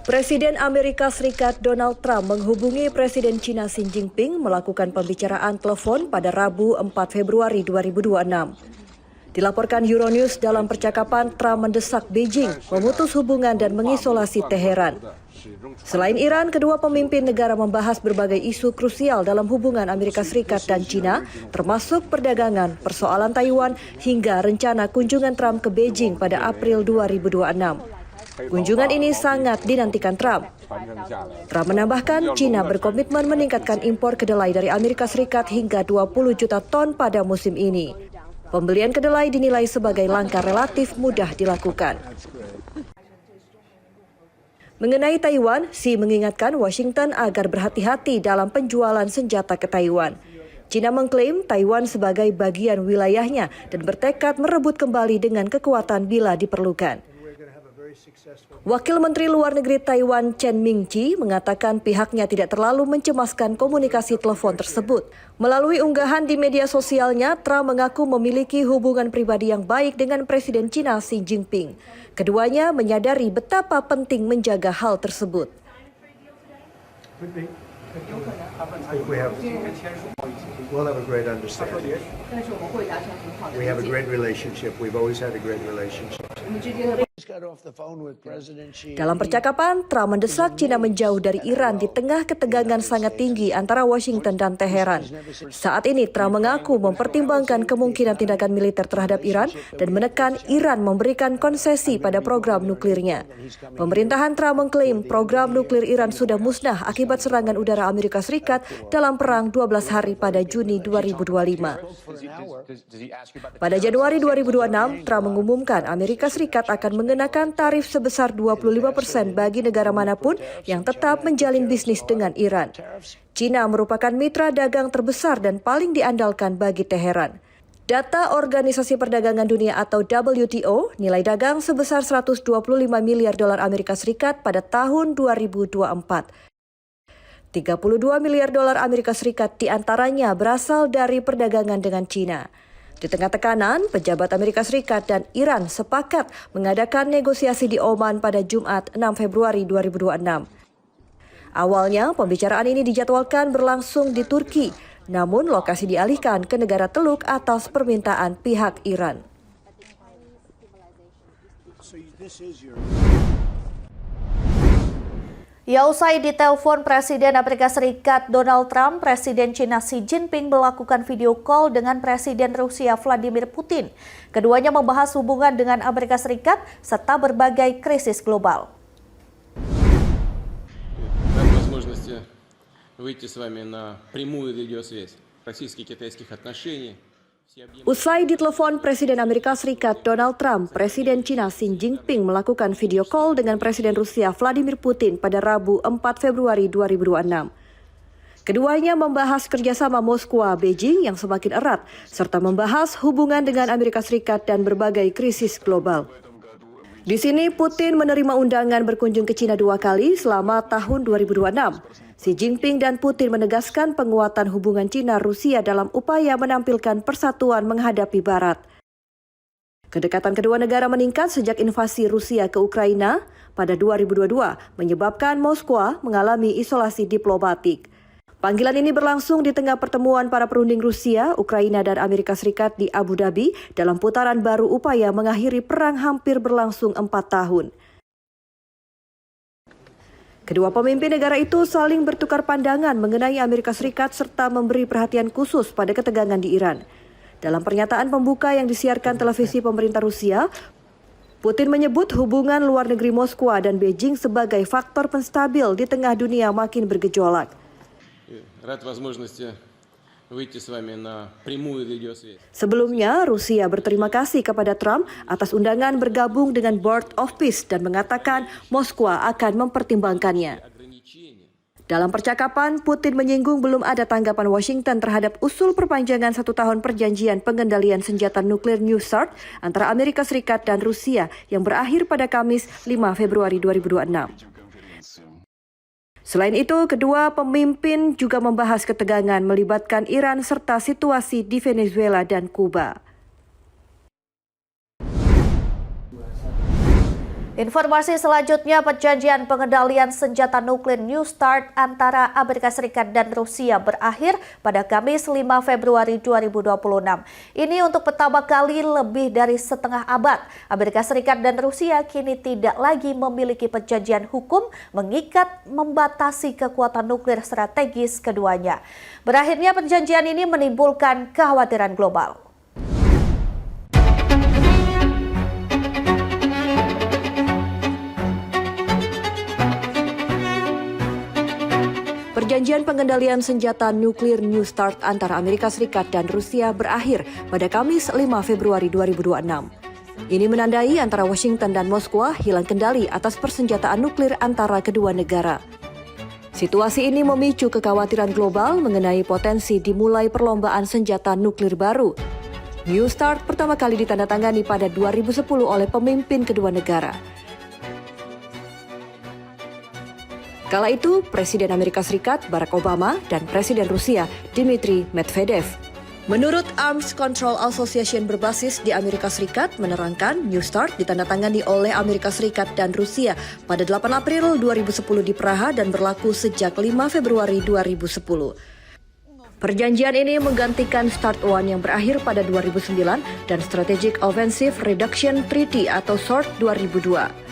Presiden Amerika Serikat Donald Trump menghubungi Presiden China Xi Jinping melakukan pembicaraan telepon pada Rabu 4 Februari 2026. Dilaporkan Euronews, dalam percakapan Trump mendesak Beijing memutus hubungan dan mengisolasi Teheran. Selain Iran, kedua pemimpin negara membahas berbagai isu krusial dalam hubungan Amerika Serikat dan China, termasuk perdagangan, persoalan Taiwan, hingga rencana kunjungan Trump ke Beijing pada April 2026. Kunjungan ini sangat dinantikan Trump. Trump menambahkan China berkomitmen meningkatkan impor kedelai dari Amerika Serikat hingga 20 juta ton pada musim ini. Pembelian kedelai dinilai sebagai langkah relatif mudah dilakukan. Mengenai Taiwan, Xi mengingatkan Washington agar berhati-hati dalam penjualan senjata ke Taiwan. China mengklaim Taiwan sebagai bagian wilayahnya dan bertekad merebut kembali dengan kekuatan bila diperlukan. Wakil Menteri Luar Negeri Taiwan Chen Ming-chi mengatakan pihaknya tidak terlalu mencemaskan komunikasi telepon tersebut. Melalui unggahan di media sosialnya, Trump mengaku memiliki hubungan pribadi yang baik dengan Presiden China Xi Jinping. Keduanya menyadari betapa penting menjaga hal tersebut. We'll have a great understanding. We have a great relationship. We've always had a great relationship. Dalam percakapan, Trump mendesak China menjauh dari Iran di tengah ketegangan sangat tinggi antara Washington dan Teheran. Saat ini, Trump mengaku mempertimbangkan kemungkinan tindakan militer terhadap Iran dan menekan Iran memberikan konsesi pada program nuklirnya. Pemerintahan Trump mengklaim program nuklir Iran sudah musnah akibat serangan udara Amerika Serikat dalam perang 12 hari pada Juni 2025. Pada Januari 2026, Trump mengumumkan Amerika Serikat akan mengenakan tarif sebesar 25% bagi negara manapun yang tetap menjalin bisnis dengan Iran. China merupakan mitra dagang terbesar dan paling diandalkan bagi Teheran. Data Organisasi Perdagangan Dunia atau WTO, nilai dagang sebesar 125 miliar dolar Amerika Serikat pada tahun 2024. 32 miliar dolar Amerika Serikat diantaranya berasal dari perdagangan dengan China. Di tengah tekanan, pejabat Amerika Serikat dan Iran sepakat mengadakan negosiasi di Oman pada Jumat 6 Februari 2026. Awalnya, pembicaraan ini dijadwalkan berlangsung di Turki, namun lokasi dialihkan ke negara Teluk atas permintaan pihak Iran. Ya, usai ditelepon Presiden Amerika Serikat Donald Trump, Presiden China Xi Jinping melakukan video call dengan Presiden Rusia Vladimir Putin. Keduanya membahas hubungan dengan Amerika Serikat serta berbagai krisis global. Usai ditelepon Presiden Amerika Serikat Donald Trump, Presiden China Xi Jinping melakukan video call dengan Presiden Rusia Vladimir Putin pada Rabu 4 Februari 2026. Keduanya membahas kerjasama Moskwa-Beijing yang semakin erat, serta membahas hubungan dengan Amerika Serikat dan berbagai krisis global. Di sini Putin menerima undangan berkunjung ke China 2 kali selama tahun 2026. Xi Jinping dan Putin menegaskan penguatan hubungan China-Rusia dalam upaya menampilkan persatuan menghadapi Barat. Kedekatan kedua negara meningkat sejak invasi Rusia ke Ukraina pada 2022, menyebabkan Moskwa mengalami isolasi diplomatik. Panggilan ini berlangsung di tengah pertemuan para perunding Rusia, Ukraina, dan Amerika Serikat di Abu Dhabi dalam putaran baru upaya mengakhiri perang hampir berlangsung 4 tahun. Kedua pemimpin negara itu saling bertukar pandangan mengenai Amerika Serikat serta memberi perhatian khusus pada ketegangan di Iran. Dalam pernyataan pembuka yang disiarkan televisi pemerintah Rusia, Putin menyebut hubungan luar negeri Moskwa dan Beijing sebagai faktor penstabil di tengah dunia makin bergejolak. Sebelumnya, Rusia berterima kasih kepada Trump atas undangan bergabung dengan Board of Peace dan mengatakan Moskwa akan mempertimbangkannya. Dalam percakapan, Putin menyinggung belum ada tanggapan Washington terhadap usul perpanjangan 1 tahun perjanjian pengendalian senjata nuklir New START antara Amerika Serikat dan Rusia yang berakhir pada Kamis 5 Februari 2026. Selain itu, kedua pemimpin juga membahas ketegangan melibatkan Iran serta situasi di Venezuela dan Kuba. Informasi selanjutnya, perjanjian pengendalian senjata nuklir New START antara Amerika Serikat dan Rusia berakhir pada Kamis 5 Februari 2026. Ini untuk pertama kali lebih dari setengah abad. Amerika Serikat dan Rusia kini tidak lagi memiliki perjanjian hukum mengikat membatasi kekuatan nuklir strategis keduanya. Berakhirnya perjanjian ini menimbulkan kekhawatiran global. Perjanjian pengendalian senjata nuklir New START antara Amerika Serikat dan Rusia berakhir pada Kamis 5 Februari 2026. Ini menandai antara Washington dan Moskwa hilang kendali atas persenjataan nuklir antara kedua negara. Situasi ini memicu kekhawatiran global mengenai potensi dimulai perlombaan senjata nuklir baru. New START pertama kali ditandatangani pada 2010 oleh pemimpin kedua negara. Kala itu, Presiden Amerika Serikat Barack Obama dan Presiden Rusia Dmitry Medvedev. Menurut Arms Control Association berbasis di Amerika Serikat menerangkan New START ditandatangani oleh Amerika Serikat dan Rusia pada 8 April 2010 di Praha dan berlaku sejak 5 Februari 2010. Perjanjian ini menggantikan START I yang berakhir pada 2009 dan Strategic Offensive Reduction Treaty atau SORT 2002.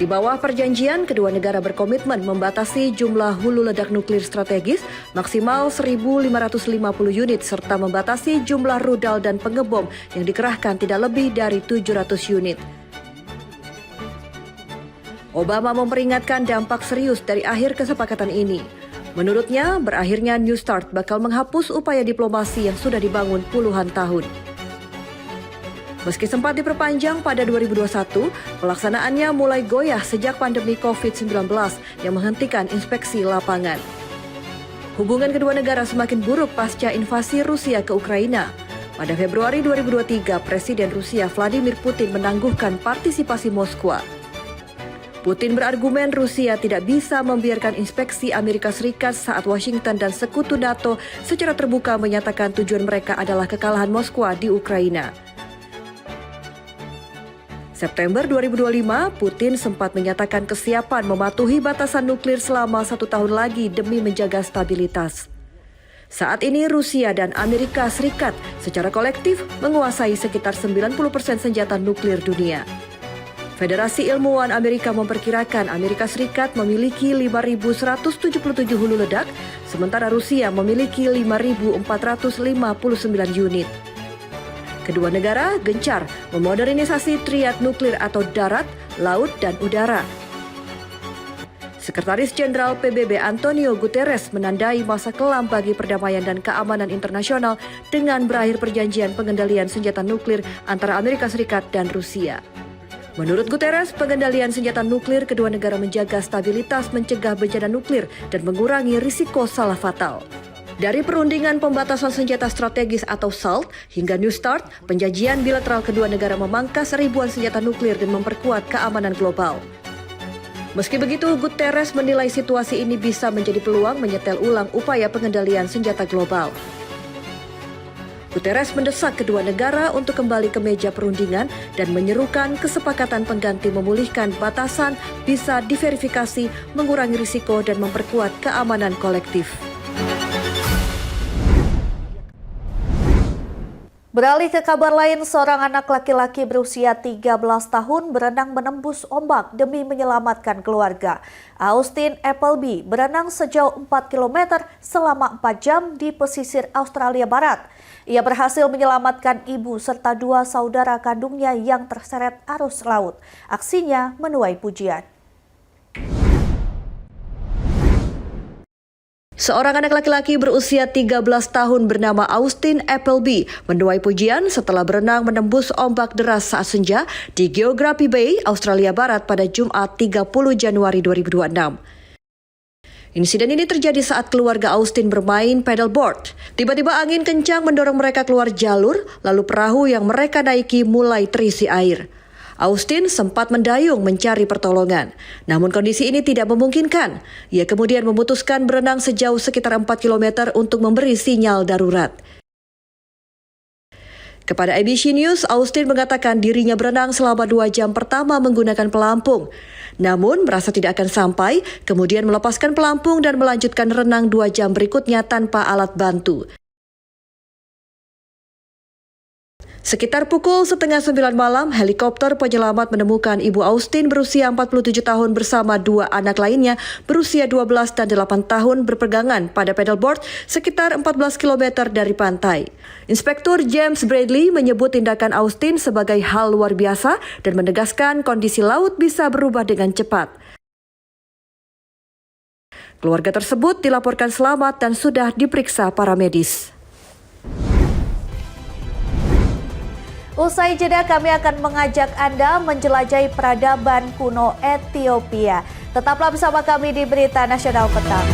Di bawah perjanjian, kedua negara berkomitmen membatasi jumlah hulu ledak nuklir strategis maksimal 1.550 unit serta membatasi jumlah rudal dan pengebom yang dikerahkan tidak lebih dari 700 unit. Obama memperingatkan dampak serius dari akhir kesepakatan ini. Menurutnya, berakhirnya New START bakal menghapus upaya diplomasi yang sudah dibangun puluhan tahun. Meski sempat diperpanjang pada 2021, pelaksanaannya mulai goyah sejak pandemi COVID-19 yang menghentikan inspeksi lapangan. Hubungan kedua negara semakin buruk pasca invasi Rusia ke Ukraina. Pada Februari 2023, Presiden Rusia Vladimir Putin menangguhkan partisipasi Moskwa. Putin berargumen Rusia tidak bisa membiarkan inspeksi Amerika Serikat saat Washington dan sekutu NATO secara terbuka menyatakan tujuan mereka adalah kekalahan Moskwa di Ukraina. September 2025, Putin sempat menyatakan kesiapan mematuhi batasan nuklir selama 1 tahun lagi demi menjaga stabilitas. Saat ini Rusia dan Amerika Serikat secara kolektif menguasai sekitar 90% senjata nuklir dunia. Federasi Ilmuwan Amerika memperkirakan Amerika Serikat memiliki 5.177 hulu ledak, sementara Rusia memiliki 5.459 unit. Kedua negara gencar memodernisasi triad nuklir atau darat, laut, dan udara. Sekretaris Jenderal PBB Antonio Guterres menandai masa kelam bagi perdamaian dan keamanan internasional dengan berakhir perjanjian pengendalian senjata nuklir antara Amerika Serikat dan Rusia. Menurut Guterres, pengendalian senjata nuklir kedua negara menjaga stabilitas, mencegah bencana nuklir, dan mengurangi risiko salah fatal. Dari perundingan pembatasan senjata strategis atau SALT hingga New START, penjanjian bilateral kedua negara memangkas ribuan senjata nuklir dan memperkuat keamanan global. Meski begitu, Guterres menilai situasi ini bisa menjadi peluang menyetel ulang upaya pengendalian senjata global. Guterres mendesak kedua negara untuk kembali ke meja perundingan dan menyerukan kesepakatan pengganti memulihkan batasan bisa diverifikasi, mengurangi risiko, dan memperkuat keamanan kolektif. Beralih ke kabar lain, seorang anak laki-laki berusia 13 tahun berenang menembus ombak demi menyelamatkan keluarga. Austin Appleby berenang sejauh 4 km selama 4 jam di pesisir Australia Barat. Ia berhasil menyelamatkan ibu serta 2 saudara kandungnya yang terseret arus laut. Aksinya menuai pujian. Seorang anak laki-laki berusia 13 tahun bernama Austin Appleby menuai pujian setelah berenang menembus ombak deras saat senja di Geography Bay, Australia Barat pada Jumat 30 Januari 2026. Insiden ini terjadi saat keluarga Austin bermain paddleboard. Tiba-tiba angin kencang mendorong mereka keluar jalur, lalu perahu yang mereka naiki mulai terisi air. Austin sempat mendayung mencari pertolongan. Namun kondisi ini tidak memungkinkan. Ia kemudian memutuskan berenang sejauh sekitar 4 km untuk memberi sinyal darurat. Kepada ABC News, Austin mengatakan dirinya berenang selama 2 jam pertama menggunakan pelampung. Namun merasa tidak akan sampai, kemudian melepaskan pelampung dan melanjutkan renang 2 jam berikutnya tanpa alat bantu. Sekitar pukul 8:30 malam, helikopter penyelamat menemukan Ibu Austin berusia 47 tahun bersama 2 anak lainnya berusia 12 dan 8 tahun berpegangan pada paddleboard sekitar 14 km dari pantai. Inspektur James Bradley menyebut tindakan Austin sebagai hal luar biasa dan menegaskan kondisi laut bisa berubah dengan cepat. Keluarga tersebut dilaporkan selamat dan sudah diperiksa para medis. Usai jeda, kami akan mengajak Anda menjelajahi peradaban kuno Ethiopia. Tetaplah bersama kami di Berita Nasional Petang.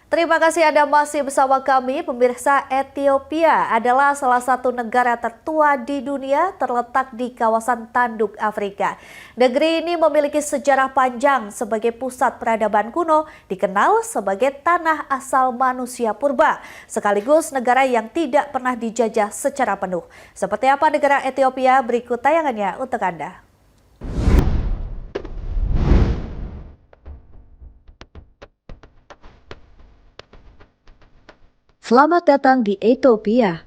Terima kasih Anda masih bersama kami. Pemirsa, Ethiopia adalah salah satu negara tertua di dunia terletak di kawasan tanduk Afrika. Negeri ini memiliki sejarah panjang sebagai pusat peradaban kuno, dikenal sebagai tanah asal manusia purba, sekaligus negara yang tidak pernah dijajah secara penuh. Seperti apa negara Ethiopia? Berikut tayangannya untuk Anda. Selamat datang di Ethiopia.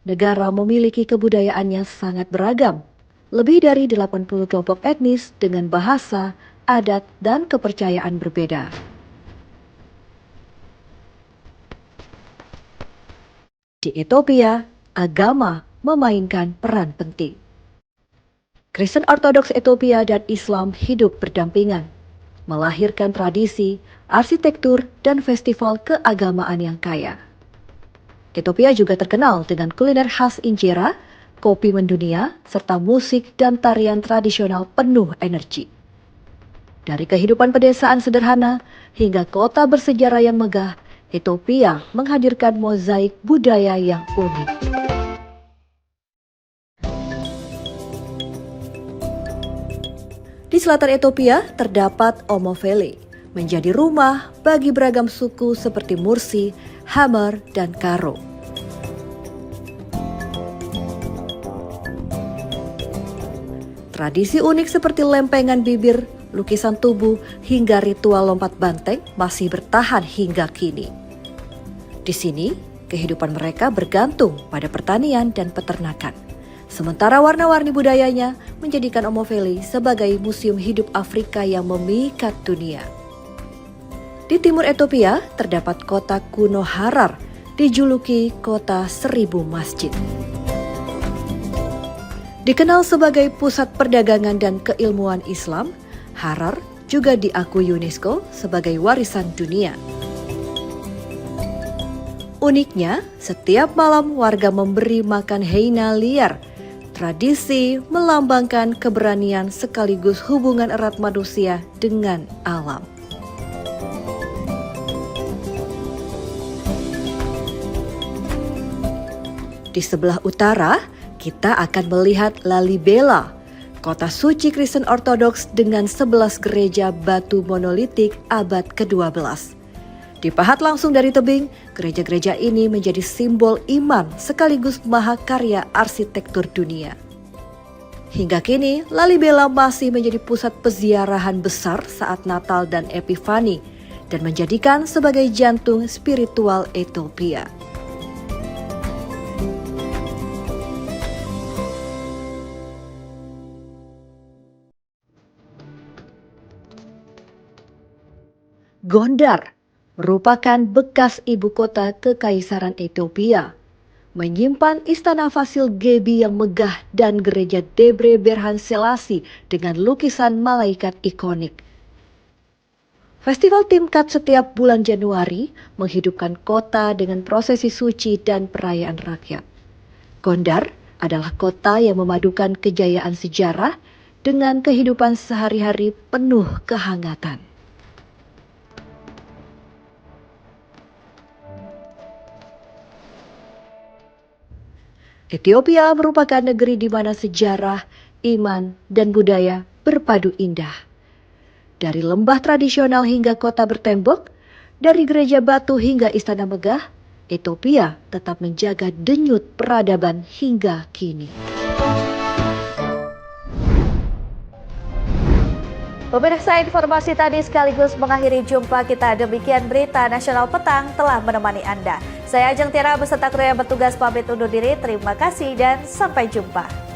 Negara memiliki kebudayaan yang sangat beragam. Lebih dari 80 kelompok etnis dengan bahasa, adat, dan kepercayaan berbeda. Di Ethiopia, agama memainkan peran penting. Kristen Ortodoks Ethiopia dan Islam hidup berdampingan, melahirkan tradisi, arsitektur, dan festival keagamaan yang kaya. Ethiopia juga terkenal dengan kuliner khas injera, kopi mendunia, serta musik dan tarian tradisional penuh energi. Dari kehidupan pedesaan sederhana hingga kota bersejarah yang megah, Ethiopia menghadirkan mozaik budaya yang unik. Di selatan Ethiopia terdapat Omo Valley, menjadi rumah bagi beragam suku seperti Mursi, Hamar, dan Karo. Tradisi unik seperti lempengan bibir, lukisan tubuh, hingga ritual lompat banteng masih bertahan hingga kini. Di sini, kehidupan mereka bergantung pada pertanian dan peternakan. Sementara warna-warni budayanya menjadikan Omo Valley sebagai museum hidup Afrika yang memikat dunia. Di timur Ethiopia terdapat kota kuno Harar, dijuluki kota 1000 masjid. Dikenal sebagai pusat perdagangan dan keilmuan Islam, Harar juga diakui UNESCO sebagai warisan dunia. Uniknya, setiap malam warga memberi makan hyena liar. Tradisi melambangkan keberanian sekaligus hubungan erat manusia dengan alam. Di sebelah utara, kita akan melihat Lalibela, kota suci Kristen Ortodoks dengan 11 gereja batu monolitik abad ke-12. Dipahat langsung dari tebing, gereja-gereja ini menjadi simbol iman sekaligus mahakarya arsitektur dunia. Hingga kini, Lalibela masih menjadi pusat peziarahan besar saat Natal dan Epifani dan menjadikan sebagai jantung spiritual Ethiopia. Gondar merupakan bekas ibu kota Kekaisaran Ethiopia, menyimpan istana Fasil Gebi yang megah dan gereja Debre Berhan Selassie dengan lukisan malaikat ikonik. Festival Timkat setiap bulan Januari menghidupkan kota dengan prosesi suci dan perayaan rakyat. Gondar adalah kota yang memadukan kejayaan sejarah dengan kehidupan sehari-hari penuh kehangatan. Ethiopia merupakan negeri di mana sejarah, iman, dan budaya berpadu indah. Dari lembah tradisional hingga kota bertembok, dari gereja batu hingga istana megah, Ethiopia tetap menjaga denyut peradaban hingga kini. Pemirsa, informasi tadi sekaligus mengakhiri jumpa kita. Demikian berita nasional petang telah menemani Anda. Saya Ajeng Tiara beserta kru yang bertugas pamit undur diri. Terima kasih dan sampai jumpa.